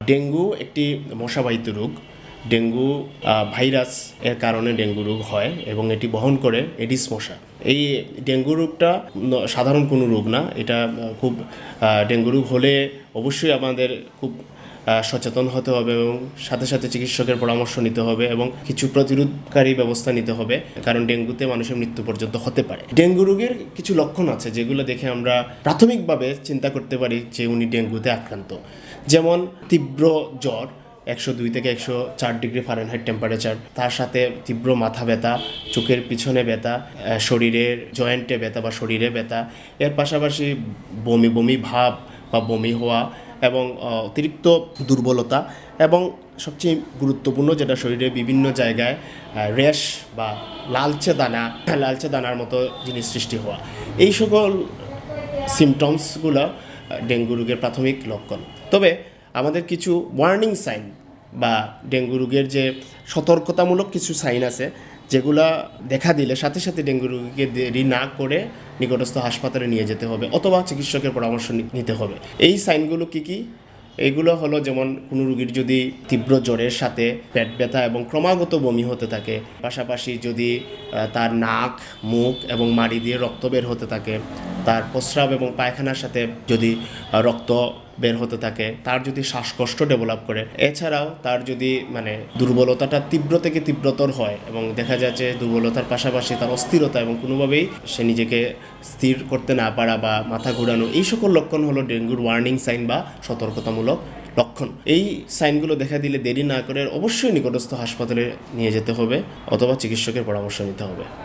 Dengue একটি মশাবাহিত রোগ। ডেঙ্গু ভাইরাস এর কারণে ডেঙ্গু রোগ হয় এবং এটি বহন করে এডিস মশা। এই ডেঙ্গু রোগটা সাধারণ কোনো রোগ না। এটা খুব ডেঙ্গু রোগ হলে অবশ্যই আমাদের খুব সচেতন হতে হবে এবং সাথে সাথে চিকিৎসকের পরামর্শ নিতে হবে এবং কিছু প্রতিরোধকারী ব্যবস্থা নিতে হবে, কারণ ডেঙ্গুতে মানুষের মৃত্যু পর্যন্ত হতে পারে। ডেঙ্গু রোগের কিছু লক্ষণ আছে যেগুলো দেখে আমরা প্রাথমিকভাবে চিন্তা করতে পারি যে উনি ডেঙ্গুতে আক্রান্ত। যেমন তীব্র জ্বর, 102 থেকে 104 ডিগ্রি ফারেনহাইট টেম্পারেচার, তার সাথে তীব্র মাথা ব্যথা, চোখের পিছনে ব্যথা, শরীরের জয়েন্টে ব্যথা বা শরীরে ব্যথা, এর পাশাপাশি বমি বমি ভাব বা বমি হওয়া এবং অতিরিক্ত দুর্বলতা, এবং সবচেয়ে গুরুত্বপূর্ণ যেটা শরীরের বিভিন্ন জায়গায় র্যাশ বা লালচে দানার মতো জিনিস সৃষ্টি হওয়া। এই সকল সিমটমসগুলো ডেঙ্গু রোগের প্রাথমিক লক্ষণ। তবে আমাদের কিছু ওয়ার্নিং সাইন বা ডেঙ্গু রোগের যে সতর্কতামূলক কিছু সাইন আছে, যেগুলা দেখা দিলে সাথে সাথে ডেঙ্গু রোগীকে দেরি না করে নিকটস্থ হাসপাতালে নিয়ে যেতে হবে অথবা চিকিৎসকের পরামর্শ নিতে হবে। এই সাইনগুলো কি? এইগুলো হলো, যেমন কোনো রোগীর যদি তীব্র জ্বরের সাথে পেট ব্যথা এবং ক্রমাগত বমি হতে থাকে, পাশাপাশি যদি তার নাক, মুখ এবং মাড়ি দিয়ে রক্ত বের হতে থাকে, তার প্রস্রাব এবং পায়খানার সাথে যদি রক্ত বের হতে থাকে, তার যদি শ্বাসকষ্ট ডেভেলপ করে, এছাড়াও তার যদি দুর্বলতাটা তীব্র থেকে তীব্রতর হয় এবং দেখা যাচ্ছে দুর্বলতার পাশাপাশি তার অস্থিরতা এবং কোনোভাবেই সে নিজেকে স্থির করতে না পারা বা মাথা ঘোরানো, এই সকল লক্ষণ হলো ডেঙ্গুর ওয়ার্নিং সাইন বা সতর্কতামূলক লক্ষণ। এই সাইনগুলো দেখা দিলে দেরি না করে অবশ্যই নিকটস্থ হাসপাতালে নিয়ে যেতে হবে অথবা চিকিৎসকের পরামর্শ নিতে হবে।